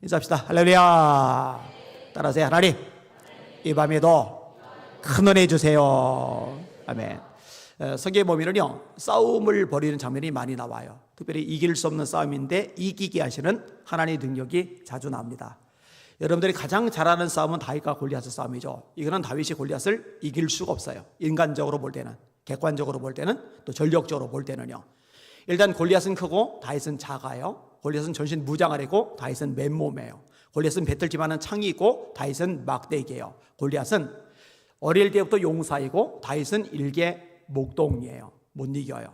인사합시다. 할렐루야. 따라하세요. 하나님, 이 밤에도 큰 은혜 주세요. 아멘. 성경에 보면은요, 싸움을 벌이는 장면이 많이 나와요. 특별히 이길 수 없는 싸움인데 이기게 하시는 하나님의 능력이 자주 나옵니다. 여러분들이 가장 잘 아는 싸움은 다윗과 골리앗의 싸움이죠. 이거는 다윗이 골리앗을 이길 수가 없어요. 인간적으로 볼 때는, 객관적으로 볼 때는, 또 전력적으로 볼 때는요. 일단 골리앗은 크고 다윗은 작아요. 골리앗은 전신 무장을 했고 다윗은 맨몸이에요. 골리앗은 배틀지만은 창이 있고 다윗은 막대기예요. 골리앗은 어릴 때부터 용사이고 다윗은 일개 목동이에요. 못 이겨요.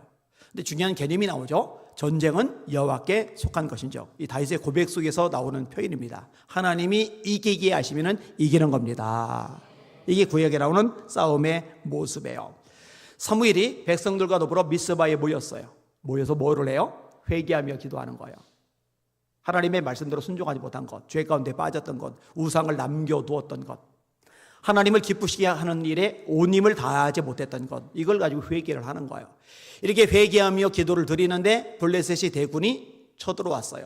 근데 중요한 개념이 나오죠. 전쟁은 여호와께 속한 것이죠. 이 다윗의 고백 속에서 나오는 표현입니다. 하나님이 이기게 하시면 이기는 겁니다. 이게 구약에 나오는 싸움의 모습이에요. 사무엘이 백성들과 더불어 미스바에 모였어요. 모여서 뭐를 해요? 회개하며 기도하는 거예요. 하나님의 말씀대로 순종하지 못한 것, 죄 가운데 빠졌던 것, 우상을 남겨두었던 것, 하나님을 기쁘시게 하는 일에 온 힘을 다하지 못했던 것, 이걸 가지고 회개를 하는 거예요. 이렇게 회개하며 기도를 드리는데 블레셋이 대군이 쳐들어왔어요.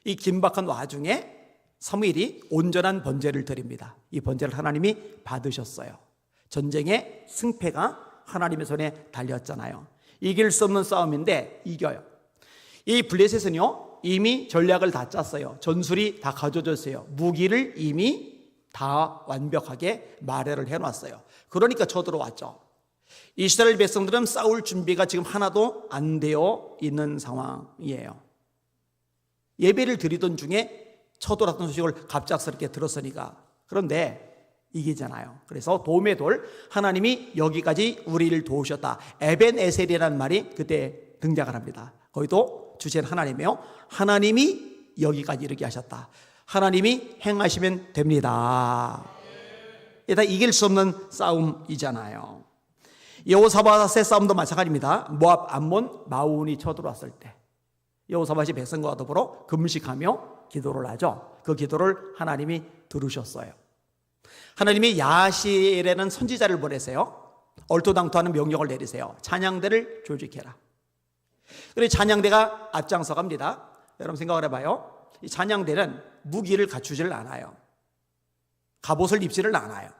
이 긴박한 와중에 사무엘이 온전한 번제를 드립니다. 이 번제를 하나님이 받으셨어요. 전쟁의 승패가 하나님의 손에 달렸잖아요. 이길 수 없는 싸움인데 이겨요. 이 블레셋은요, 이미 전략을 다 짰어요. 전술이 다 가져졌어요. 무기를 이미 다 완벽하게 마련을 해놨어요. 그러니까 쳐들어왔죠. 이스라엘 백성들은 싸울 준비가 지금 하나도 안 되어 있는 상황이에요. 예배를 드리던 중에 쳐들어왔던 소식을 갑작스럽게 들었으니까. 그런데 이기잖아요. 그래서 도움의 돌, 하나님이 여기까지 우리를 도우셨다. 에벤에셀이라는 말이 그때 등장을 합니다. 거기도 주제는 하나님이에요. 하나님이 여기까지 이르게 하셨다. 하나님이 행하시면 됩니다. 이다 이길 수 없는 싸움이잖아요. 여호사밧의 싸움도 마찬가지입니다. 모압, 암몬, 마온이 쳐들어왔을 때 여호사밧이 백성과 더불어 금식하며 기도를 하죠. 그 기도를 하나님이 들으셨어요. 하나님이 야시엘에는 선지자를 보내세요. 얼토당토하는 명령을 내리세요. 찬양대를 조직해라. 그래서 찬양대가 앞장서 갑니다. 여러분 생각을 해봐요. 이 찬양대는 무기를 갖추지를 않아요. 갑옷을 입지를 않아요.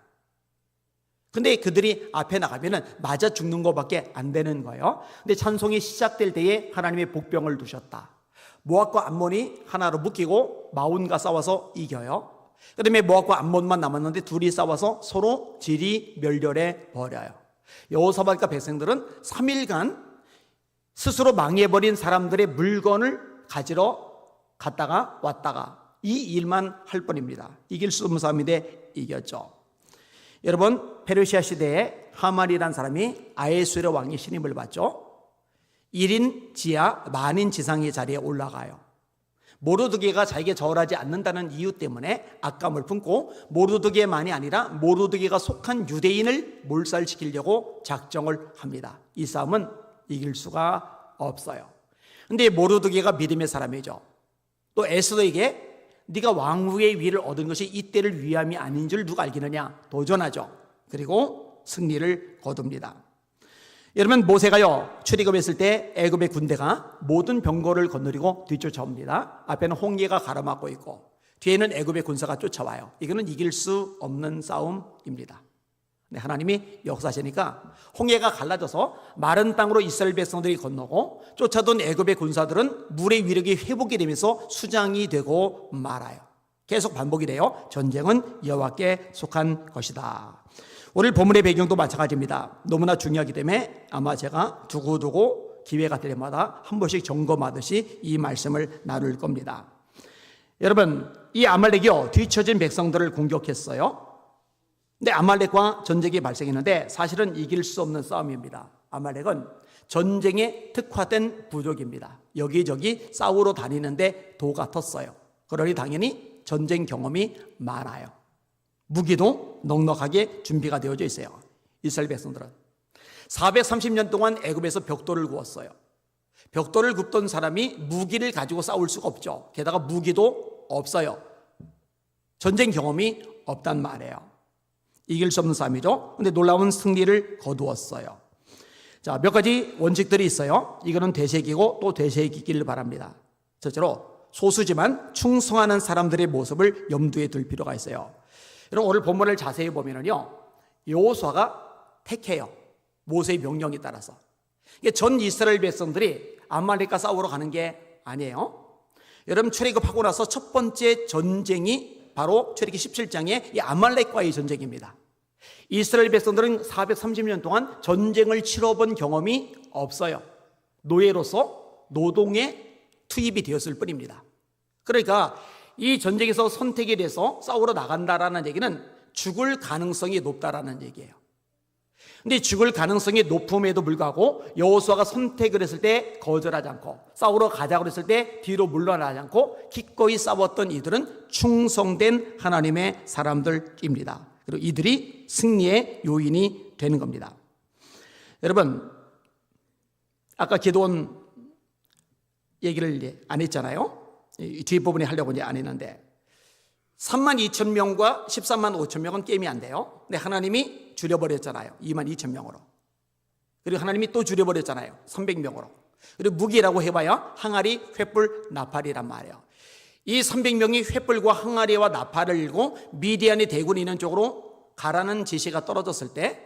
근데 그들이 앞에 나가면은 맞아 죽는 것밖에 안 되는 거예요. 근데 찬송이 시작될 때에 하나님의 복병을 두셨다. 모압과 암몬이 하나로 묶이고 마온과 싸워서 이겨요. 그 다음에 모압과 암몬만 남았는데 둘이 싸워서 서로 질이 멸렬해 버려요. 여호사밧과 백성들은 3일간 스스로 망해버린 사람들의 물건을 가지러 갔다가 왔다가 이 일만 할 뿐입니다. 이길 수 없는 싸움인데 이겼죠. 여러분, 페르시아 시대에 하만이라는 사람이 아에수르 왕의 신임을 받죠. 1인 지하 만인 지상의 자리에 올라가요. 모르드게가 자기에게 절하지 않는다는 이유 때문에 악감을 품고 모르드게만이 아니라 모르드게가 속한 유대인을 몰살시키려고 작정을 합니다. 이 싸움은 이길 수가 없어요. 근데 모르드게가 믿음의 사람이죠. 또 에스더에게 네가 왕후의 위를 얻은 것이 이때를 위함이 아닌 줄 누가 알겠느냐 도전하죠. 그리고 승리를 거둡니다. 여러분, 모세가요 출애굽했을 때 애굽의 군대가 모든 병거를 거느리고 뒤쫓아옵니다. 앞에는 홍해가 가로막고 있고 뒤에는 애굽의 군사가 쫓아와요. 이거는 이길 수 없는 싸움입니다. 네, 하나님이 역사하시니까 홍해가 갈라져서 마른 땅으로 이스라엘 백성들이 건너고 쫓아던 애굽의 군사들은 물의 위력이 회복이 되면서 수장이 되고 말아요. 계속 반복이 돼요. 전쟁은 여호와께 속한 것이다. 오늘 본문의 배경도 마찬가지입니다. 너무나 중요하기 때문에 아마 제가 두고두고 기회가 될 때마다 한 번씩 점검하듯이 이 말씀을 나눌 겁니다. 여러분, 이 아말렉이요 뒤처진 백성들을 공격했어요. 근데 아말렉과 전쟁이 발생했는데 사실은 이길 수 없는 싸움입니다. 아말렉은 전쟁에 특화된 부족입니다. 여기저기 싸우러 다니는데 도가 텄어요. 그러니 당연히 전쟁 경험이 많아요. 무기도 넉넉하게 준비가 되어져 있어요. 이스라엘 백성들은 430년 동안 애굽에서 벽돌을 구웠어요. 벽돌을 굽던 사람이 무기를 가지고 싸울 수가 없죠. 게다가 무기도 없어요. 전쟁 경험이 없단 말이에요. 이길 수 없는 싸움이죠. 근데 놀라운 승리를 거두었어요. 자, 몇 가지 원칙들이 있어요. 이거는 되새기고 또 되새기기를 바랍니다. 첫째로 소수지만 충성하는 사람들의 모습을 염두에 둘 필요가 있어요. 여러분 오늘 본문을 자세히 보면은요, 여호수아가 택해요. 모세의 명령에 따라서. 이게 전 이스라엘 백성들이 아말렉과 싸우러 가는 게 아니에요. 여러분 출애굽하고 나서 첫 번째 전쟁이 바로 출애굽기 17장의 이 아말렉과의 전쟁입니다. 이스라엘 백성들은 430년 동안 전쟁을 치러본 경험이 없어요. 노예로서 노동에 투입이 되었을 뿐입니다. 그러니까 이 전쟁에서 선택이 돼서 싸우러 나간다라는 얘기는 죽을 가능성이 높다라는 얘기예요. 근데 죽을 가능성이 높음에도 불구하고 여호수아가 선택을 했을 때 거절하지 않고, 싸우러 가자고 했을 때 뒤로 물러나지 않고 기꺼이 싸웠던 이들은 충성된 하나님의 사람들입니다. 그리고 이들이 승리의 요인이 되는 겁니다. 여러분, 아까 기도원 얘기를 안 했잖아요. 뒷부분에 하려고 이제 안 했는데 32,000명과 13만 5천 명은 게임이 안 돼요. 근데 하나님이 줄여버렸잖아요. 22,000명으로. 그리고 하나님이 또 줄여버렸잖아요. 300명으로. 그리고 무기라고 해봐야 항아리, 횃불, 나팔이란 말이에요. 이 300명이 횃불과 항아리와 나팔을 들고 미디안의 대군이 있는 쪽으로 가라는 지시가 떨어졌을 때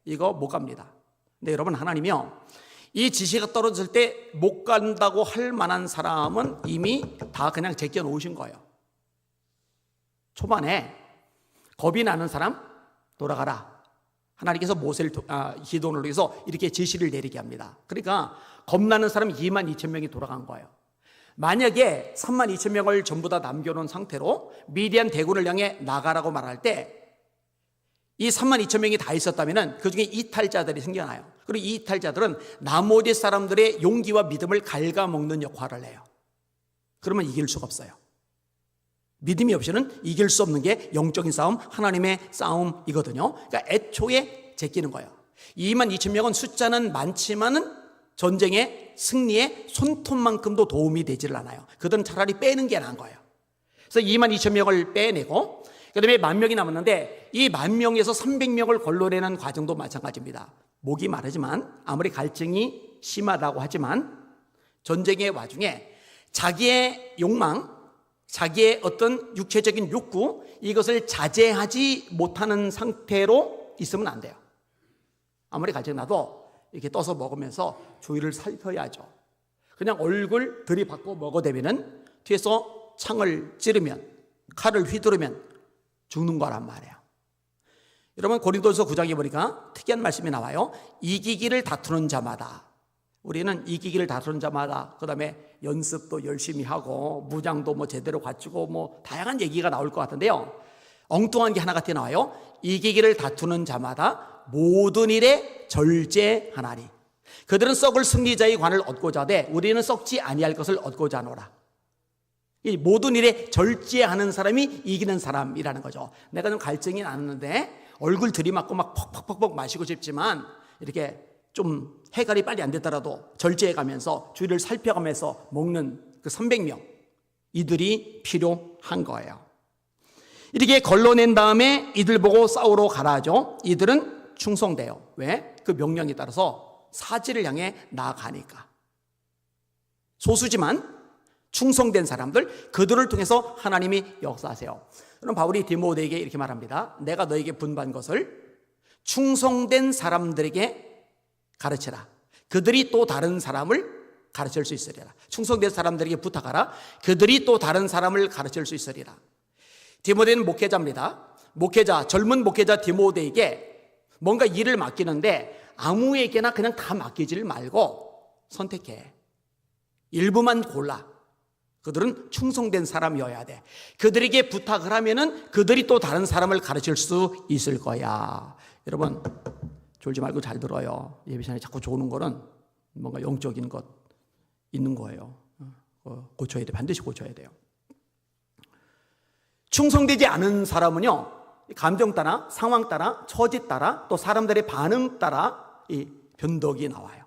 이거 못 갑니다. 근데 여러분, 하나님이요, 이 지시가 떨어질 때 못 간다고 할 만한 사람은 이미 다 그냥 제껴 놓으신 거예요. 초반에 겁이 나는 사람 돌아가라. 하나님께서 모세를 기도원을 통해서 이렇게 지시를 내리게 합니다. 그러니까 겁나는 사람 22,000명이 돌아간 거예요. 만약에 32,000명을 전부 다 남겨놓은 상태로 미디안 대군을 향해 나가라고 말할 때 이 32,000명이 다 있었다면 그 중에 이탈자들이 생겨나요. 그리고 이 이탈자들은 나머지 사람들의 용기와 믿음을 갉아먹는 역할을 해요. 그러면 이길 수가 없어요. 믿음이 없이는 이길 수 없는 게 영적인 싸움, 하나님의 싸움이거든요. 그러니까 애초에 제끼는 거예요. 22,000명은 숫자는 많지만은 전쟁의 승리에 손톱만큼도 도움이 되지를 않아요. 그들은 차라리 빼는 게 나은 거예요. 그래서 22,000명을 빼내고 그 다음에 10,000명이 남았는데 이 10,000명에서 300명을 걸러내는 과정도 마찬가지입니다. 목이 마르지만 아무리 갈증이 심하다고 하지만 전쟁의 와중에 자기의 욕망, 자기의 어떤 육체적인 욕구, 이것을 자제하지 못하는 상태로 있으면 안 돼요. 아무리 갈증 나도 이렇게 떠서 먹으면서 주위를 살펴야죠. 그냥 얼굴 들이받고 먹어대면은 뒤에서 창을 찌르면, 칼을 휘두르면 죽는 거란 말이에요. 여러분, 고린도전서 9장에 보니까 특이한 말씀이 나와요. 이기기를 다투는 자마다, 우리는 이기기를 다투는 자마다, 그 다음에 연습도 열심히 하고 무장도 뭐 제대로 갖추고 뭐 다양한 얘기가 나올 것 같은데요, 엉뚱한 게 하나 같이 나와요. 이기기를 다투는 자마다 모든 일에 절제하나니 그들은 썩을 승리자의 관을 얻고자 하되 우리는 썩지 아니할 것을 얻고자 하노라. 이 모든 일에 절제하는 사람이 이기는 사람이라는 거죠. 내가 좀 갈증이 나는데 얼굴 들이맞고 막 퍽퍽퍽퍽 마시고 싶지만 이렇게 좀 해갈이 빨리 안 됐더라도 절제해가면서 주위를 살펴가면서 먹는 그 300명, 이들이 필요한 거예요. 이렇게 걸러낸 다음에 이들 보고 싸우러 가라 하죠. 이들은 충성돼요. 왜? 그 명령에 따라서 사지를 향해 나아가니까. 소수지만 충성된 사람들, 그들을 통해서 하나님이 역사하세요. 그럼 바울이 디모데에게 이렇게 말합니다. 내가 너에게 분부한 것을 충성된 사람들에게 가르치라. 그들이 또 다른 사람을 가르칠 수 있으리라. 충성된 사람들에게 부탁하라. 그들이 또 다른 사람을 가르칠 수 있으리라. 디모데는 목회자입니다. 목회자, 젊은 목회자 디모데에게 뭔가 일을 맡기는데 아무에게나 그냥 다 맡기지를 말고 선택해. 일부만 골라. 그들은 충성된 사람이어야 돼. 그들에게 부탁을 하면은 그들이 또 다른 사람을 가르칠 수 있을 거야. 여러분, 졸지 말고 잘 들어요. 예배 시간에 자꾸 조는 거는 뭔가 영적인 것 있는 거예요. 고쳐야 돼. 반드시 고쳐야 돼요. 충성되지 않은 사람은요, 감정 따라, 상황 따라, 처지 따라, 또 사람들의 반응 따라 이 변덕이 나와요.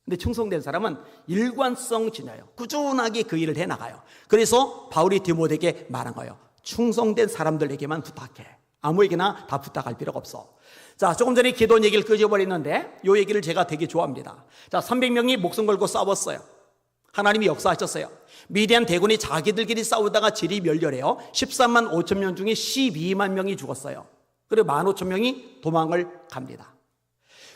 근데 충성된 사람은 일관성 지녀요. 꾸준하게 그 일을 해나가요. 그래서 바울이 디모데에게 말한 거예요. 충성된 사람들에게만 부탁해. 아무에게나 다 부탁할 필요가 없어. 자, 조금 전에 기도원 얘기를 끄집어버렸는데 이 얘기를 제가 되게 좋아합니다. 자, 300명이 목숨 걸고 싸웠어요. 하나님이 역사하셨어요. 미디안 대군이 자기들끼리 싸우다가 질이 멸렬해요. 13만 5천 명 중에 12만 명이 죽었어요. 그리고 15,000명이 도망을 갑니다.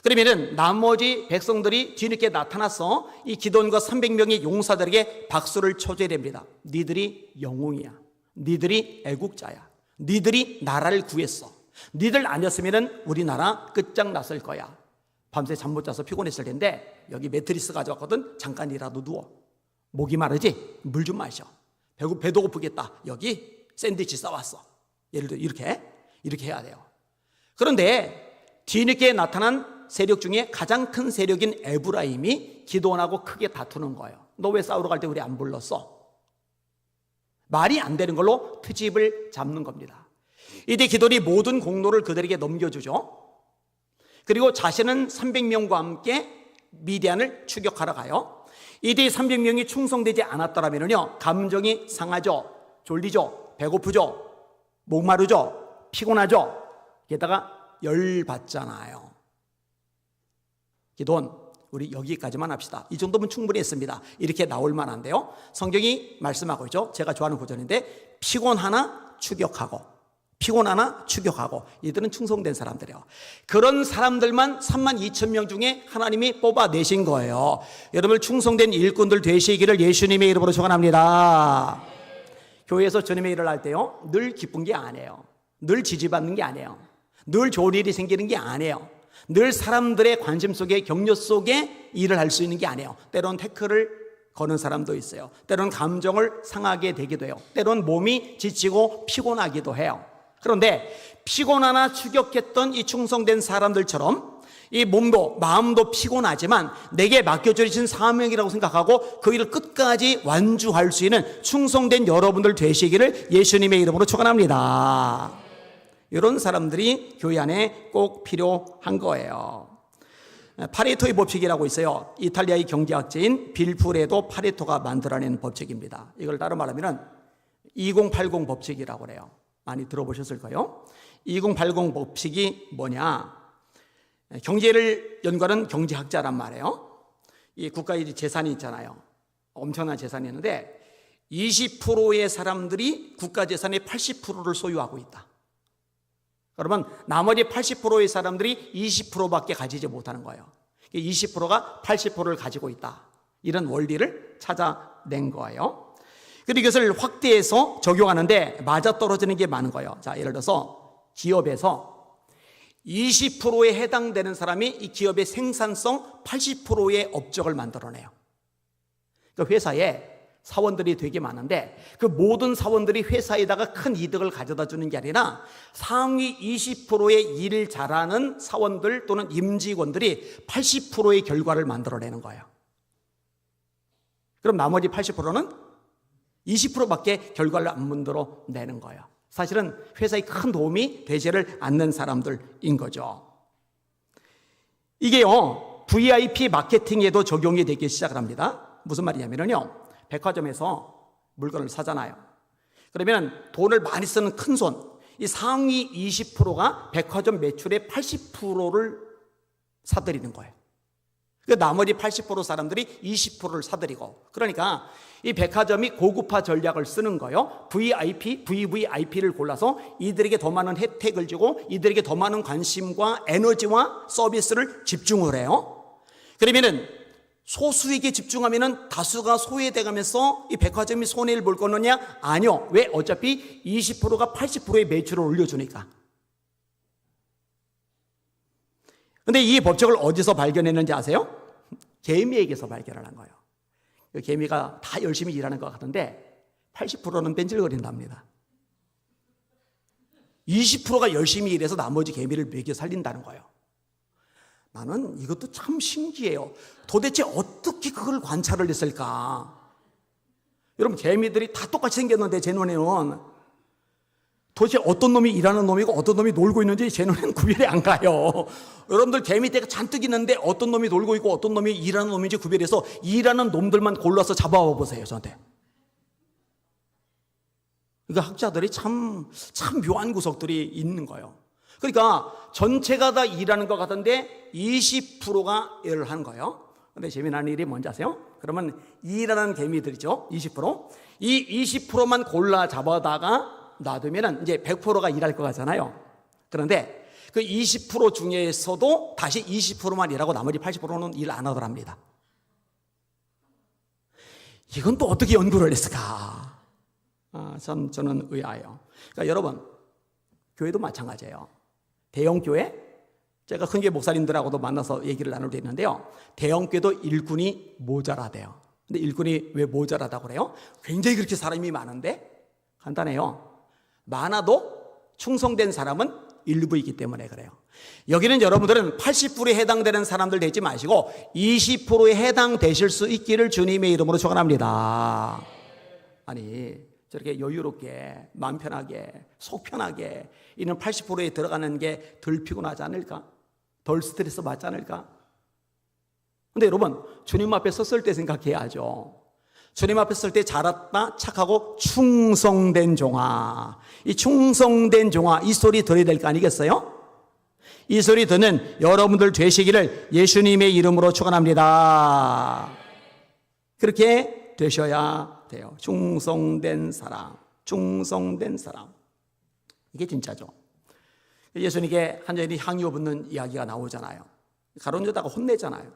그러면은 나머지 백성들이 뒤늦게 나타나서 이 기돈과 300명의 용사들에게 박수를 쳐줘야 됩니다. 니들이 영웅이야. 니들이 애국자야. 니들이 나라를 구했어. 니들 아니었으면 우리나라 끝장났을 거야. 밤새 잠 못 자서 피곤했을 텐데 여기 매트리스 가져왔거든. 잠깐이라도 누워. 목이 마르지? 물 좀 마셔. 배도 고프겠다. 여기 샌드위치 싸왔어. 예를 들어 이렇게 해야 돼요. 그런데 뒤늦게 나타난 세력 중에 가장 큰 세력인 에브라임이 기드온하고 크게 다투는 거예요. 너 왜 싸우러 갈 때 우리 안 불렀어? 말이 안 되는 걸로 트집을 잡는 겁니다. 이때 기드온이 모든 공로를 그들에게 넘겨주죠. 그리고 자신은 300명과 함께 미디안을 추격하러 가요. 이때 300명이 충성되지 않았더라면요, 감정이 상하죠. 졸리죠. 배고프죠. 목마르죠. 피곤하죠. 게다가 열받잖아요. 기도원, 우리 여기까지만 합시다. 이 정도면 충분히 했습니다. 이렇게 나올 만한데요. 성경이 말씀하고 있죠. 제가 좋아하는 구절인데, 피곤하나 추격하고 피곤하나 추격하고. 이들은 충성된 사람들이에요. 그런 사람들만 32,000명 중에 하나님이 뽑아내신 거예요. 여러분 충성된 일꾼들 되시기를 예수님의 이름으로 축원합니다. 교회에서 주님의 일을 할 때요, 늘 기쁜 게 아니에요. 늘 지지받는 게 아니에요. 늘 좋은 일이 생기는 게 아니에요. 늘 사람들의 관심 속에 격려 속에 일을 할 수 있는 게 아니에요. 때론 태클을 거는 사람도 있어요. 때론 감정을 상하게 되기도 해요. 때론 몸이 지치고 피곤하기도 해요. 그런데 피곤하나 추격했던 이 충성된 사람들처럼 이 몸도 마음도 피곤하지만 내게 맡겨주신 사명이라고 생각하고 그 일을 끝까지 완주할 수 있는 충성된 여러분들 되시기를 예수님의 이름으로 축원합니다. 이런 사람들이 교회 안에 꼭 필요한 거예요. 파레토의 법칙이라고 있어요. 이탈리아의 경제학자인 빌프레도 파레토가 만들어낸 법칙입니다. 이걸 따로 말하면 2080 법칙이라고 그래요. 많이 들어보셨을 거예요. 2080 법칙이 뭐냐? 경제를 연구하는 경제학자란 말이에요. 이 국가의 재산이 있잖아요. 엄청난 재산이 있는데 20%의 사람들이 국가 재산의 80%를 소유하고 있다. 그러면 나머지 80%의 사람들이 20%밖에 가지지 못하는 거예요. 20%가 80%를 가지고 있다. 이런 원리를 찾아낸 거예요. 그리고 이것을 확대해서 적용하는데 맞아떨어지는 게 많은 거예요. 자, 예를 들어서 기업에서 20%에 해당되는 사람이 이 기업의 생산성 80%의 업적을 만들어내요. 그 회사에 사원들이 되게 많은데 그 모든 사원들이 회사에다가 큰 이득을 가져다 주는 게 아니라 상위 20%의 일을 잘하는 사원들 또는 임직원들이 80%의 결과를 만들어내는 거예요. 그럼 나머지 80%는 20%밖에 결과를 안 만들어내는 거예요. 사실은 회사에 큰 도움이 되지를 않는 사람들인 거죠. 이게요, VIP 마케팅에도 적용이 되기 시작을 합니다. 무슨 말이냐면요, 백화점에서 물건을 사잖아요. 그러면 돈을 많이 쓰는 큰손, 이 상위 20%가 백화점 매출의 80%를 사들이는 거예요. 그 나머지 80% 사람들이 20%를 사들이고, 그러니까 이 백화점이 고급화 전략을 쓰는 거예요. VIP, VVIP를 골라서 이들에게 더 많은 혜택을 주고 이들에게 더 많은 관심과 에너지와 서비스를 집중을 해요. 그러면은 소수에게 집중하면은 다수가 소외돼가면서 이 백화점이 손해를 볼 거느냐? 아니요. 왜? 어차피 20%가 80%의 매출을 올려주니까. 근데 이 법칙을 어디서 발견했는지 아세요? 개미에게서 발견을 한 거예요. 그 개미가 다 열심히 일하는 것 같은데 80%는 뺀질거린답니다. 20%가 열심히 일해서 나머지 개미를 먹여 살린다는 거예요. 나는 이것도 참 신기해요. 도대체 어떻게 그걸 관찰을 했을까? 여러분, 개미들이 다 똑같이 생겼는데 제 눈에는 도대체 어떤 놈이 일하는 놈이고 어떤 놈이 놀고 있는지 제 눈에는 구별이 안 가요. 여러분들 개미떼가 잔뜩 있는데 어떤 놈이 놀고 있고 어떤 놈이 일하는 놈인지 구별해서 일하는 놈들만 골라서 잡아와 보세요, 저한테. 그러니까 학자들이 참 묘한 구석들이 있는 거예요. 그러니까 전체가 다 일하는 것 같은데 20%가 일을 하는 거예요. 근데 재미난 일이 뭔지 아세요? 그러면 2라는 개미들이죠. 20%. 이 20%만 골라 잡아다가 놔두면은 이제 100%가 일할 것 같잖아요. 그런데 그 20% 중에서도 다시 20%만 일하고 나머지 80%는 일 안 하더랍니다. 이건 또 어떻게 연구를 했을까? 저는 의아해요. 그러니까 여러분, 교회도 마찬가지예요. 대형 교회, 제가 큰교회 목사님들하고도 만나서 얘기를 나눌 때 있는데요. 대형 교회도 일꾼이 모자라대요. 근데 일꾼이 왜 모자라다고 그래요? 굉장히 그렇게 사람이 많은데 간단해요. 많아도 충성된 사람은 일부이기 때문에 그래요. 여기는 여러분들은 80%에 해당되는 사람들 되지 마시고 20%에 해당되실 수 있기를 주님의 이름으로 축원합니다. 아니 저렇게 여유롭게 마음 편하게 속 편하게 이는 80%에 들어가는 게 덜 피곤하지 않을까? 덜 스트레스 받지 않을까? 근데 여러분 주님 앞에 섰을 때 생각해야죠. 주님 앞에 설 때 잘했다 착하고 충성된 종아. 이 충성된 종아 이 소리 들어야 될 거 아니겠어요? 이 소리 듣는 여러분들 되시기를 예수님의 이름으로 축원합니다. 그렇게 되셔야 돼요. 충성된 사람, 충성된 사람. 이게 진짜죠. 예수님께 한전이 향유 붓는 이야기가 나오잖아요. 가론유다가 혼내잖아요.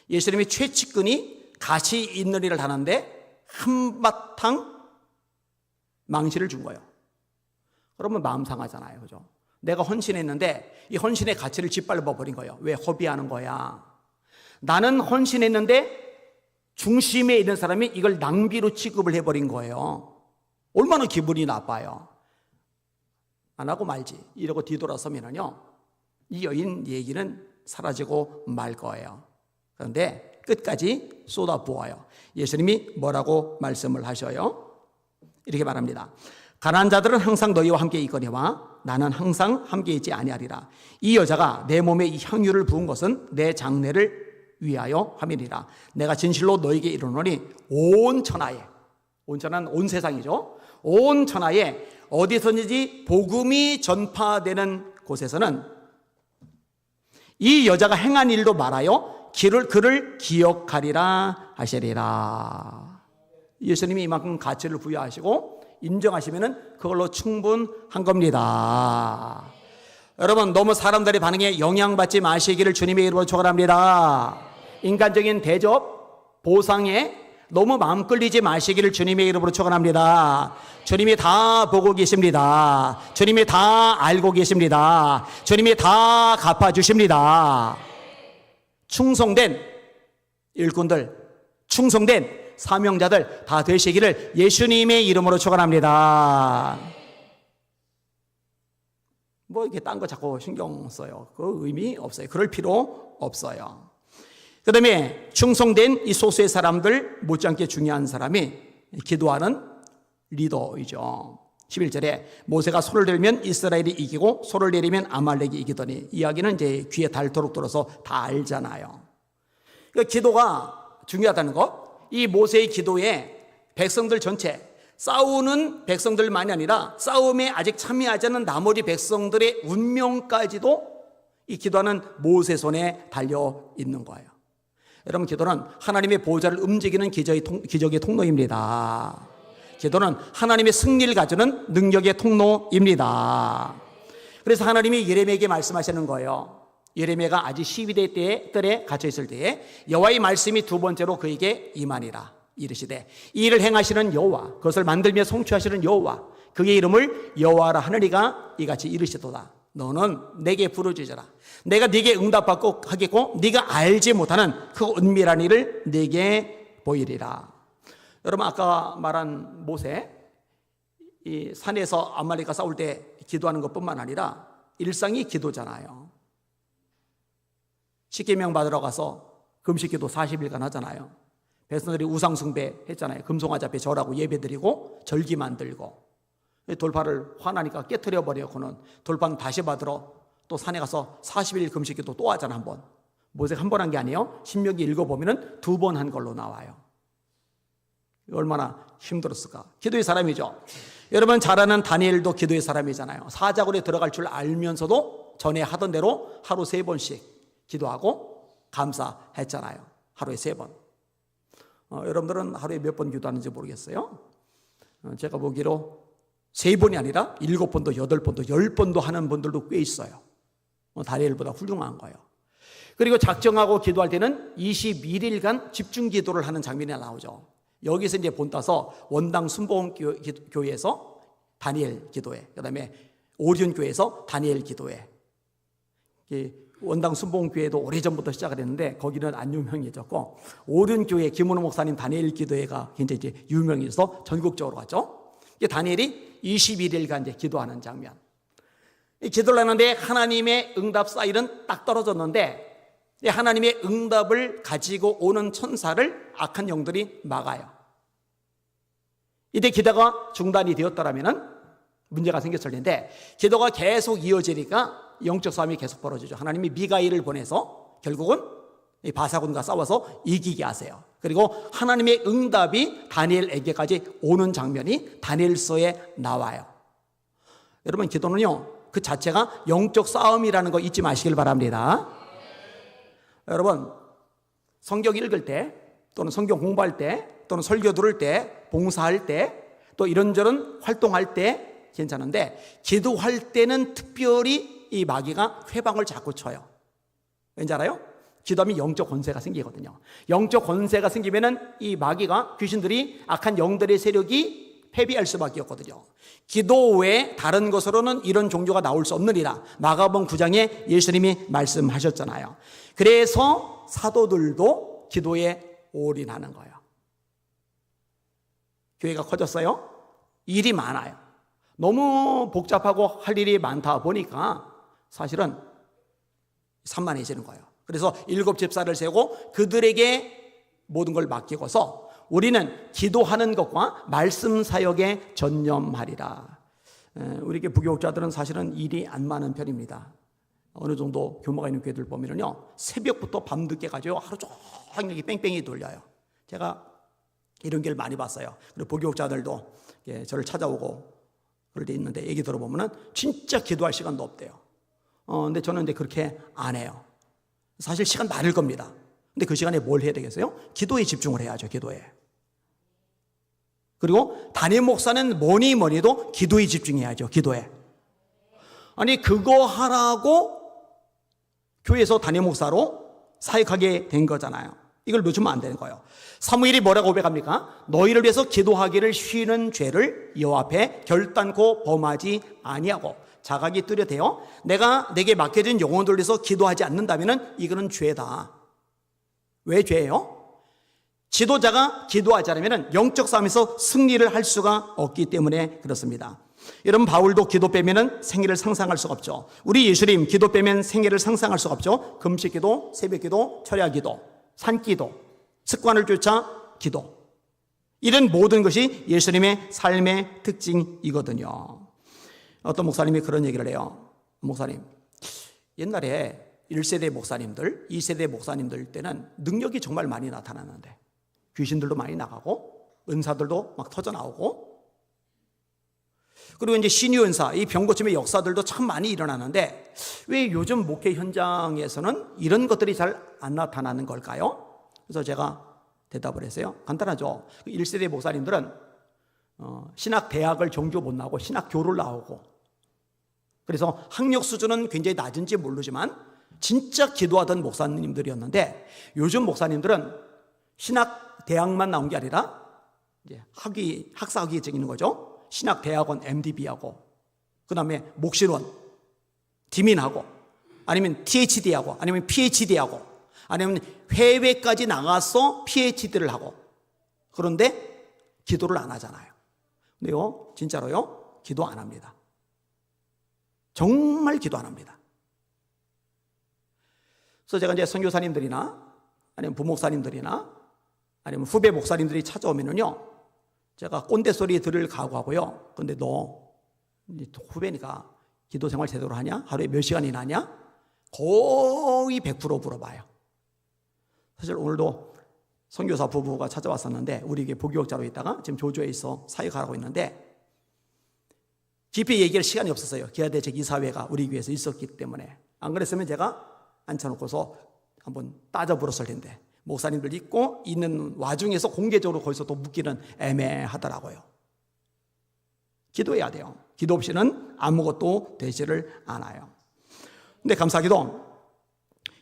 예수님이 최측근이 같이 있는 일을 하는데 한바탕 망신을 준 거예요. 그러면 마음 상하잖아요. 그죠? 내가 헌신했는데 이 헌신의 가치를 짓밟아 버린 거예요. 왜 허비하는 거야? 나는 헌신했는데 중심에 있는 사람이 이걸 낭비로 취급을 해버린 거예요. 얼마나 기분이 나빠요. 안 하고 말지 이러고 뒤돌아서면요 이 여인 얘기는 사라지고 말 거예요. 그런데 끝까지 쏟아부어요. 예수님이 뭐라고 말씀을 하셔요? 이렇게 말합니다. 가난한 자들은 항상 너희와 함께 있거니와 나는 항상 함께 있지 아니하리라. 이 여자가 내 몸에 이 향유를 부은 것은 내 장례를 위하여 함이니라. 내가 진실로 너에게 이르노니 온 천하에, 온 천하는 온 세상이죠. 온 천하에 어디서든지 복음이 전파되는 곳에서는 이 여자가 행한 일도 말하여 그를 기억하리라 하시리라. 예수님이 이만큼 가치를 부여하시고 인정하시면 그걸로 충분한 겁니다. 여러분 너무 사람들의 반응에 영향받지 마시기를 주님의 이름으로 축원합니다. 인간적인 대접, 보상에 너무 마음 끌리지 마시기를 주님의 이름으로 축원합니다. 주님이 다 보고 계십니다. 주님이 다 알고 계십니다. 주님이 다 갚아주십니다. 충성된 일꾼들, 충성된 사명자들 다 되시기를 예수님의 이름으로 축원합니다. 뭐 이렇게 딴 거 자꾸 신경 써요. 그 의미 없어요. 그럴 필요 없어요. 그 다음에 충성된 이 소수의 사람들 못지않게 중요한 사람이 기도하는 리더이죠. 11절에 모세가 손을 들면 이스라엘이 이기고 손을 내리면 아말렉이 이기더니 이야기는 이제 귀에 닳도록 들어서 다 알잖아요. 그러니까 기도가 중요하다는 것. 이 모세의 기도에 백성들 전체 싸우는 백성들만이 아니라 싸움에 아직 참여하지 않은 나머지 백성들의 운명까지도 이 기도하는 모세 손에 달려 있는 거예요. 여러분 기도는 하나님의 보호자를 움직이는 기적의 통로입니다. 기도는 하나님의 승리를 가져오는 능력의 통로입니다. 그래서 하나님이 예레미야에게 말씀하시는 거예요. 예레미야가 아직 12대 뜰에 갇혀 있을 때에 여호와의 말씀이 두 번째로 그에게 임하니라. 이르시되 이 일을 행하시는 여호와, 그것을 만들며 성취하시는 여호와, 그의 이름을 여호와라 하느니가 이같이 이르시도다. 너는 내게 부르짖어라. 내가 네게 응답받고 하겠고 네가 알지 못하는 그 은밀한 일을 네게 보이리라. 여러분 아까 말한 모세, 이 산에서 아말렉과 싸울 때 기도하는 것뿐만 아니라 일상이 기도잖아요. 십계명 받으러 가서 금식기도 40일간 하잖아요. 백성들이 우상숭배 했잖아요. 금송아지 앞에 절하고 예배드리고 절기 만들고 돌파를 화나니까 깨트려 버려고는 돌판 다시 받으러 또 산에 가서 40일 금식기도 또 하잖아. 한번 모세가 한 번 한 게 아니에요. 신명기 읽어보면 2번 한 걸로 나와요. 얼마나 힘들었을까. 기도의 사람이죠. 여러분 잘 아는 다니엘도 기도의 사람이잖아요. 사자굴에 들어갈 줄 알면서도 전에 하던 대로 하루 3번씩 기도하고 감사했잖아요. 하루에 3번. 여러분들은 하루에 몇 번 기도하는지 모르겠어요. 제가 보기로 3번이 아니라 7번도 8번도 10번도 하는 분들도 꽤 있어요. 다니엘보다 훌륭한 거예요. 그리고 작정하고 기도할 때는 21일간 집중 기도를 하는 장면이 나오죠. 여기서 이제 본따서 원당 순복음교회에서 다니엘 기도회, 그 다음에 오리온교회에서 다니엘 기도회. 원당 순복음교회도 오래전부터 시작을 했는데 거기는 안 유명해졌고, 오륜교회 김은호 목사님 다니엘 기도회가 굉장히 이제 유명해서 전국적으로 갔죠. 다니엘이 21일간 이제 기도하는 장면. 기도를 하는데 하나님의 응답 사인은 딱 떨어졌는데, 하나님의 응답을 가지고 오는 천사를 악한 영들이 막아요. 이때 기도가 중단이 되었더라면 문제가 생겼을 텐데, 기도가 계속 이어지니까 영적 싸움이 계속 벌어지죠. 하나님이 미가엘을 보내서 결국은 바사군과 싸워서 이기게 하세요. 그리고 하나님의 응답이 다니엘에게까지 오는 장면이 다니엘서에 나와요. 여러분, 기도는요, 그 자체가 영적 싸움이라는 거 잊지 마시길 바랍니다. 여러분, 성경 읽을 때, 또는 성경 공부할 때, 또는 설교 들을 때, 봉사할 때, 또 이런저런 활동할 때 괜찮은데, 기도할 때는 특별히 이 마귀가 회방을 자꾸 쳐요. 왠지 알아요? 기도하면 영적 권세가 생기거든요. 영적 권세가 생기면은 이 마귀가, 귀신들이, 악한 영들의 세력이 패배할 수밖에 없거든요. 기도 외에 다른 것으로는 이런 종교가 나올 수 없느니라 마가복음 9장에 예수님이 말씀하셨잖아요. 그래서 사도들도 기도에 올인하는 거예요. 교회가 커졌어요. 일이 많아요. 너무 복잡하고 할 일이 많다 보니까 사실은 산만해지는 거예요. 그래서 7 집사를 세우고 그들에게 모든 걸 맡기고서 우리는 기도하는 것과 말씀 사역에 전념하리라. 우리 부교육자들은 사실은 일이 안 많은 편입니다. 어느 정도 규모가 있는 교회들 보면요, 새벽부터 밤늦게 가지고 하루 종일 뺑뺑이 돌려요. 제가 이런 길 많이 봤어요. 그리고 부교육자들도 저를 찾아오고 그럴 때 있는데 얘기 들어보면은 진짜 기도할 시간도 없대요. 근데 저는 이제 그렇게 안 해요. 사실 시간 많을 겁니다. 근데 그 시간에 뭘 해야 되겠어요? 기도에 집중을 해야죠, 기도에. 그리고 담임 목사는 뭐니도 기도에 집중해야죠, 기도에. 아니, 그거 하라고 교회에서 담임 목사로 사역하게 된 거잖아요. 이걸 놓치면 안 되는 거예요. 사무엘이 뭐라고 고백합니까? 너희를 위해서 기도하기를 쉬는 죄를 여호와 앞에 결단코 범하지 아니하고 자각이 뚜렷해요. 내가 내게 맡겨진 영혼들을 위해서 기도하지 않는다면 이거는 죄다. 왜 죄예요? 지도자가 기도하지 않으면 영적 싸움에서 승리를 할 수가 없기 때문에 그렇습니다. 여러분, 바울도 기도 빼면 생애를 상상할 수가 없죠. 우리 예수님 기도 빼면 생애를 상상할 수가 없죠. 금식 기도, 새벽 기도, 철야 기도, 산 기도, 습관을 쫓아 기도, 이런 모든 것이 예수님의 삶의 특징이거든요. 어떤 목사님이 그런 얘기를 해요. 목사님, 옛날에 1세대 목사님들, 2세대 목사님들 때는 능력이 정말 많이 나타나는데 귀신들도 많이 나가고 은사들도 막 터져 나오고, 그리고 이제 신유 은사, 이 병고침의 역사들도 참 많이 일어나는데 왜 요즘 목회 현장에서는 이런 것들이 잘 안 나타나는 걸까요? 그래서 제가 대답을 했어요. 간단하죠. 1세대 목사님들은 신학 대학을 정규 못 나오고 신학교를 나오고, 그래서 학력 수준은 굉장히 낮은지 모르지만 진짜 기도하던 목사님들이었는데, 요즘 목사님들은 신학 대학만 나온 게 아니라 이제 학사학위증 있는 거죠. 신학 대학원 MDB하고, 그 다음에 목신원, 디민하고, 아니면 THD하고, 아니면 PhD하고, 아니면 해외까지 나가서 PhD를 하고, 그런데 기도를 안 하잖아요. 근데요, 진짜로요, 기도 안 합니다. 정말 기도 안 합니다. 그래서 제가 이제 선교사님들이나 아니면 부목사님들이나 아니면 후배 목사님들이 찾아오면은요, 제가 꼰대 소리 들을 각오하고요. 근데 너 후배니까 기도 생활 제대로 하냐? 하루에 몇 시간이나 하냐? 거의 100% 물어봐요. 사실 오늘도 선교사 부부가 찾아왔었는데, 우리 에게 부교육자로 있다가 지금 조조에 있어 사역하고 있는데, 깊이 얘기할 시간이 없었어요. 기아대책 이사회가 우리 교회에서 있었기 때문에. 안 그랬으면 제가 앉혀놓고서 한번 따져 물었을 텐데, 목사님들 있고 있는 와중에서 공개적으로 거기서 또 묻기는 애매하더라고요. 기도해야 돼요. 기도 없이는 아무것도 되지를 않아요. 근데 감사하게도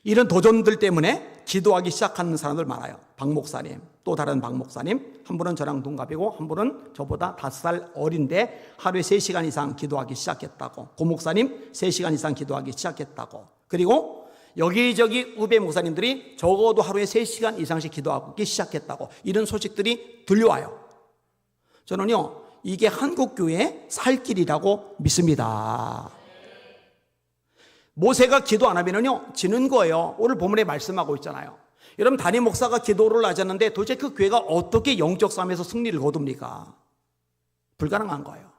이런 도전들 때문에 기도하기 시작하는 사람들 많아요. 박 목사님, 또 다른 박 목사님, 한 분은 저랑 동갑이고 한 분은 저보다 5살 어린데 하루에 3시간 이상 기도하기 시작했다고. 고 목사님 3시간 이상 기도하기 시작했다고. 그리고 여기저기 우배 목사님들이 적어도 하루에 3시간 이상씩 기도하기 시작했다고. 이런 소식들이 들려와요. 저는요, 이게 한국교회의 살 길이라고 믿습니다. 모세가 기도 안 하면요 지는 거예요. 오늘 본문에 말씀하고 있잖아요. 여러분, 담임 목사가 기도를 하셨는데 도대체 그 교회가 어떻게 영적 싸움에서 승리를 거둡니까? 불가능한 거예요.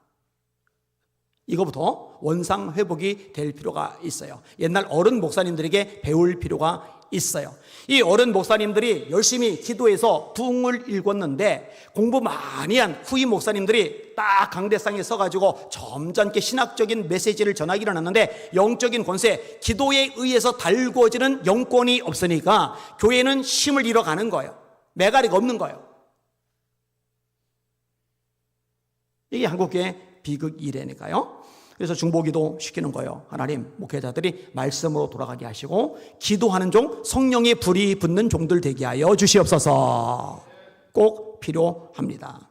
이거부터 원상 회복이 될 필요가 있어요. 옛날 어른 목사님들에게 배울 필요가 있어요. 이 어른 목사님들이 열심히 기도해서 붕을 읽었는데 공부 많이 한 후임 목사님들이 딱 강대상에 서가지고 점잖게 신학적인 메시지를 전하기를 하는데 영적인 권세, 기도에 의해서 달궈지는 영권이 없으니까 교회는 힘을 잃어가는 거예요. 메가리가 없는 거예요. 이게 한국교회 비극 이래니까요. 그래서 중보기도 시키는 거예요. 하나님, 목회자들이 말씀으로 돌아가게 하시고 기도하는 종, 성령의 불이 붙는 종들 되게 하여 주시옵소서. 꼭 필요합니다.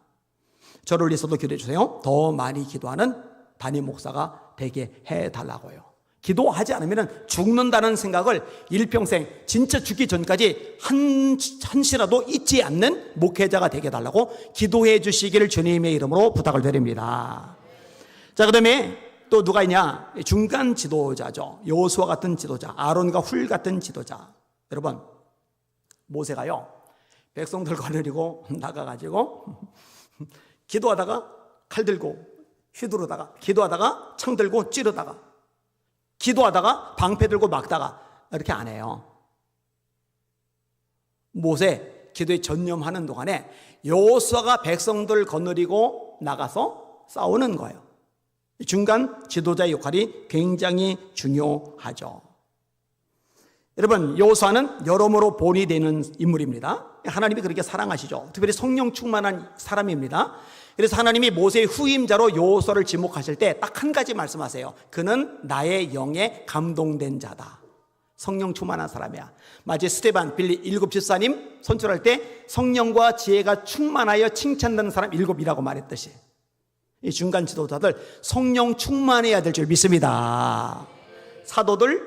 저를 위해서도 기도해 주세요. 더 많이 기도하는 담임 목사가 되게 해달라고요. 기도하지 않으면 죽는다는 생각을 일평생 진짜 죽기 전까지 한시라도 잊지 않는 목회자가 되게 해달라고 기도해 주시기를 주님의 이름으로 부탁을 드립니다. 자, 그 다음에 또 누가 있냐? 중간 지도자죠. 여호수아 같은 지도자, 아론과 훌 같은 지도자. 여러분, 모세가요 백성들 거느리고 나가가지고 기도하다가 칼 들고 휘두르다가, 기도하다가 창 들고 찌르다가, 기도하다가 방패 들고 막다가 이렇게 안 해요. 모세 기도에 전념하는 동안에 여호수아가 백성들 거느리고 나가서 싸우는 거예요. 중간 지도자의 역할이 굉장히 중요하죠. 여러분, 여호수아는 여러모로 본이 되는 인물입니다. 하나님이 그렇게 사랑하시죠. 특별히 성령 충만한 사람입니다. 그래서 하나님이 모세의 후임자로 여호수아를 지목하실 때 딱 한 가지 말씀하세요. 그는 나의 영에 감동된 자다. 성령 충만한 사람이야. 마치 스데반, 빌리 7 집사님 선출할 때 성령과 지혜가 충만하여 칭찬받는 사람 7이라고 말했듯이 이 중간 지도자들 성령 충만해야 될 줄 믿습니다. 사도들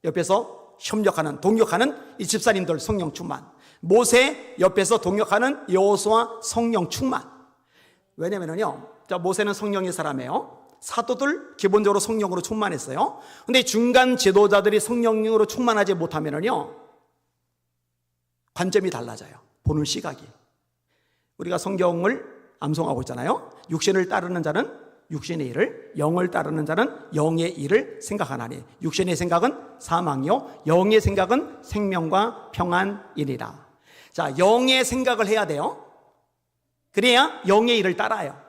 옆에서 협력하는, 동역하는 이 집사님들 성령 충만, 모세 옆에서 동역하는 여호수아 성령 충만. 왜냐면요, 모세는 성령의 사람이에요. 사도들 기본적으로 성령으로 충만했어요. 근데 중간 지도자들이 성령으로 충만하지 못하면요 관점이 달라져요. 보는 시각이. 우리가 성경을 암송하고 있잖아요. 육신을 따르는 자는 육신의 일을, 영을 따르는 자는 영의 일을 생각하나니 육신의 생각은 사망이요 영의 생각은 생명과 평안이니라. 자, 영의 생각을 해야 돼요. 그래야 영의 일을 따라요.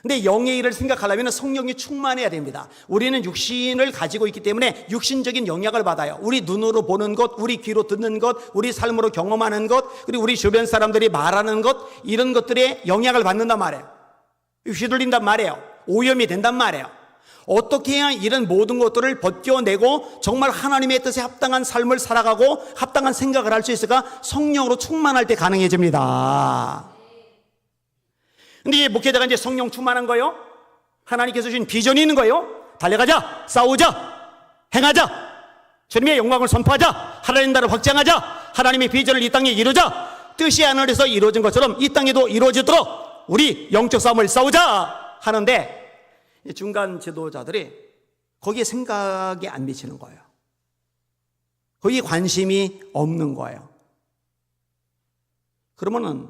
근데 영의 일을 생각하려면 성령이 충만해야 됩니다. 우리는 육신을 가지고 있기 때문에 육신적인 영향을 받아요. 우리 눈으로 보는 것, 우리 귀로 듣는 것, 우리 삶으로 경험하는 것, 그리고 우리 주변 사람들이 말하는 것, 이런 것들에 영향을 받는단 말이에요. 휘둘린단 말이에요. 오염이 된단 말이에요. 어떻게 해야 이런 모든 것들을 벗겨내고 정말 하나님의 뜻에 합당한 삶을 살아가고 합당한 생각을 할 수 있을까? 성령으로 충만할 때 가능해집니다. 근데 이 목회자가 이제 성령 충만한 거예요. 하나님께서 주신 비전이 있는 거예요. 달려가자, 싸우자, 행하자, 주님의 영광을 선포하자, 하나님 나라를 확장하자, 하나님의 비전을 이 땅에 이루자, 뜻이 하늘에서 이루어진 것처럼 이 땅에도 이루어지도록 우리 영적 싸움을 싸우자 하는데 중간 지도자들이 거기에 생각이 안 미치는 거예요. 거기에 관심이 없는 거예요. 그러면은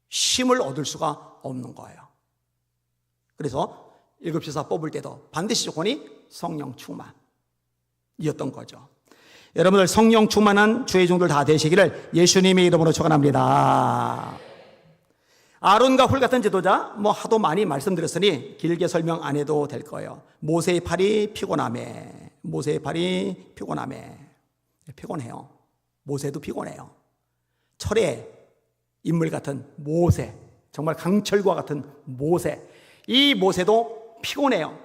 힘을 얻을 수가 없는 거예요. 그래서 7지사 뽑을 때도 반드시 조건이 성령 충만이었던 거죠. 여러분들 성령 충만한 주의 종들 다 되시기를 예수님의 이름으로 축원합니다. 아론과 훌 같은 지도자 하도 많이 말씀드렸으니 길게 설명 안 해도 될 거예요. 모세의 팔이 피곤하매, 모세의 팔이 피곤하매, 피곤해요. 모세도 피곤해요. 철의 인물 같은 모세, 정말 강철과 같은 모세, 이 모세도 피곤해요.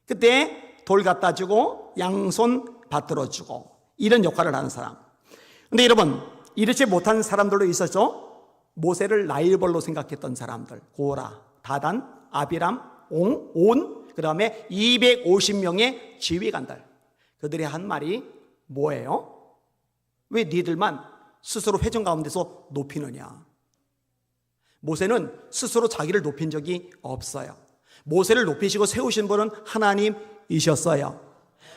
그때 돌 갖다 주고 양손 받들어 주고 이런 역할을 하는 사람. 근데 여러분, 이렇지 못한 사람들도 있었죠. 모세를 라이벌로 생각했던 사람들, 고라, 다단, 아비람, 온, 그 다음에 250명의 지휘관들. 그들이 한 말이 뭐예요? 왜 니들만 스스로 회중 가운데서 높이느냐? 모세는 스스로 자기를 높인 적이 없어요. 모세를 높이시고 세우신 분은 하나님이셨어요.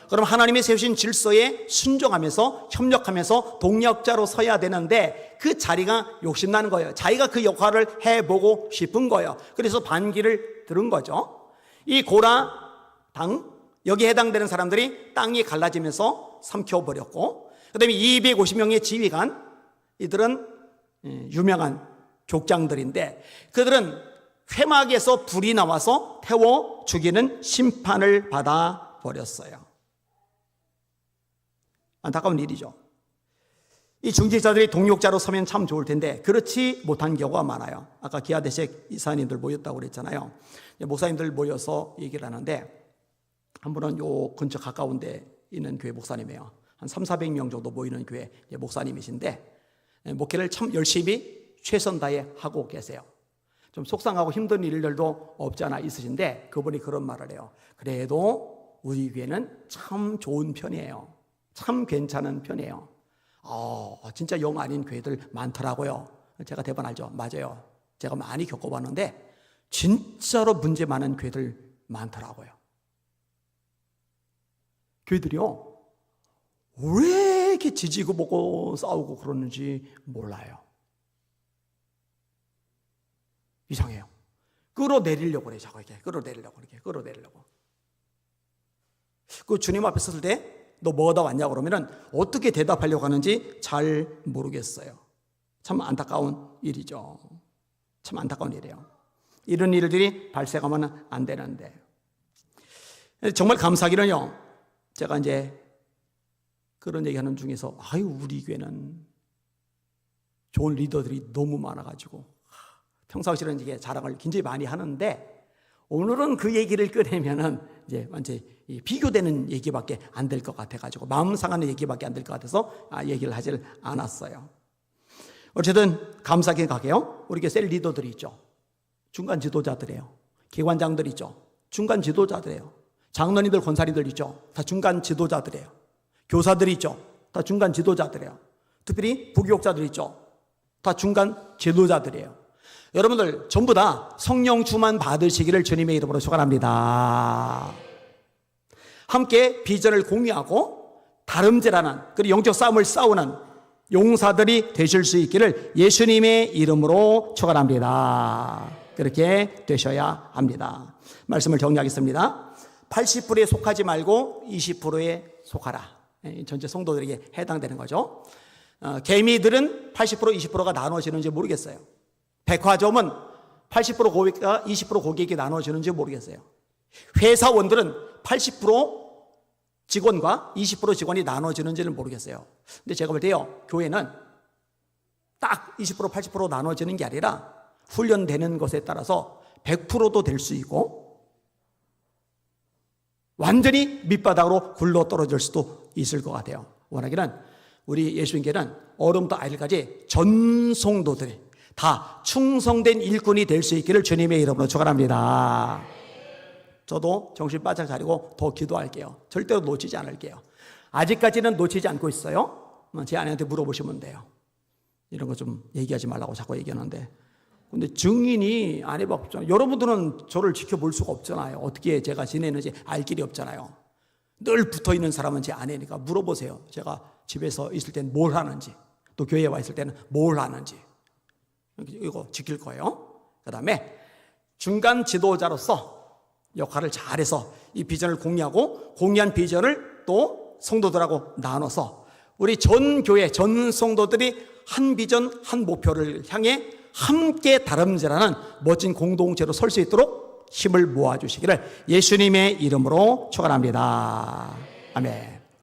그럼 하나님이 세우신 질서에 순종하면서 협력하면서 동력자로 서야 되는데 그 자리가 욕심나는 거예요. 자기가 그 역할을 해보고 싶은 거예요. 그래서 반기를 들은 거죠. 이 고라 당, 여기에 해당되는 사람들이 땅이 갈라지면서 삼켜버렸고, 그 다음에 250명의 지휘관, 이들은 유명한 족장들인데 그들은 회막에서 불이 나와서 태워 죽이는 심판을 받아 버렸어요. 안타까운 일이죠. 이 중직자들이 동력자로 서면 참 좋을 텐데 그렇지 못한 경우가 많아요. 아까 기아대식 이사님들 모였다고 그랬잖아요. 목사님들 모여서 얘기를 하는데 한 분은 요 근처 가까운 데 있는 교회 목사님이에요. 한 300~400명 정도 모이는 교회 목사님이신데 목회를 참 열심히 최선 다해 하고 계세요. 좀 속상하고 힘든 일들도 없지 않아 있으신데 그분이 그런 말을 해요. 그래도 우리 교회는 참 좋은 편이에요. 참 괜찮은 편이에요. 진짜 영 아닌 교회들 많더라고요. 제가 대번 알죠? 맞아요. 제가 많이 겪어봤는데 진짜로 문제 많은 교회들 많더라고요. 교회들이요, 왜 이렇게 지지고 보고 싸우고 그러는지 몰라요. 이상해요. 끌어내리려고 그래요. 자꾸 이렇게 끌어내리려고. 그 주님 앞에 섰을 때 너 뭐다 왔냐 그러면은 어떻게 대답하려고 하는지 잘 모르겠어요. 참 안타까운 일이죠. 참 안타까운 일이에요. 이런 일들이 발생하면 안 되는데 정말 감사하기는요, 제가 이제 그런 얘기하는 중에서 우리 교회는 좋은 리더들이 너무 많아가지고 평상시에는 이게 자랑을 굉장히 많이 하는데 오늘은 그 얘기를 꺼내면은 이제 완전히 비교되는 얘기밖에 안 될 것 같아가지고 마음 상하는 얘기밖에 안 될 것 같아서 얘기를 하질 않았어요. 어쨌든 감사하게 가게요. 우리 교회 셀 리더들이 있죠. 중간 지도자들이에요. 기관장들 있죠. 중간 지도자들이에요. 장로님들, 권사님들 있죠. 다 중간 지도자들이에요. 교사들이 있죠. 다 중간 지도자들이에요. 특별히 부교육자들 있죠. 다 중간 지도자들이에요. 여러분들 전부 다 성령 충만 받으시기를 주님의 이름으로 축원합니다. 함께 비전을 공유하고 다름질하는 그리고 영적 싸움을 싸우는 용사들이 되실 수 있기를 예수님의 이름으로 축원합니다. 그렇게 되셔야 합니다. 말씀을 정리하겠습니다. 80%에 속하지 말고 20%에 속하라. 전체 성도들에게 해당되는 거죠. 개미들은 80% 20%가 나눠지는지 모르겠어요. 백화점은 80% 고객과 20% 고객이 나눠지는지 모르겠어요. 회사원들은 80% 직원과 20% 직원이 나눠지는지는 모르겠어요. 근데 제가 볼 때요, 교회는 딱 20% 80% 나눠지는 게 아니라 훈련되는 것에 따라서 100%도 될 수 있고 완전히 밑바닥으로 굴러 떨어질 수도 있을 것 같아요. 원하기는 우리 예수님께는 어른부터 아이들까지 전 성도들이 다 충성된 일꾼이 될 수 있기를 주님의 이름으로 축원합니다. 저도 정신 바짝 차리고 더 기도할게요. 절대로 놓치지 않을게요. 아직까지는 놓치지 않고 있어요. 제 아내한테 물어보시면 돼요. 이런 거 좀 얘기하지 말라고 자꾸 얘기하는데, 근데 증인이 안 해봤잖아요. 여러분들은 저를 지켜볼 수가 없잖아요. 어떻게 제가 지내는지 알 길이 없잖아요. 늘 붙어있는 사람은 제 아내니까 물어보세요. 제가 집에서 있을 때는 뭘 하는지, 또 교회에 와 있을 때는 뭘 하는지. 이거 지킬 거예요. 그 다음에 중간 지도자로서 역할을 잘해서 이 비전을 공유하고 공유한 비전을 또 성도들하고 나눠서 우리 전 교회 전 성도들이 한 비전 한 목표를 향해 함께 다름질하는 멋진 공동체로 설 수 있도록 힘을 모아주시기를 예수님의 이름으로 축원합니다. 아멘.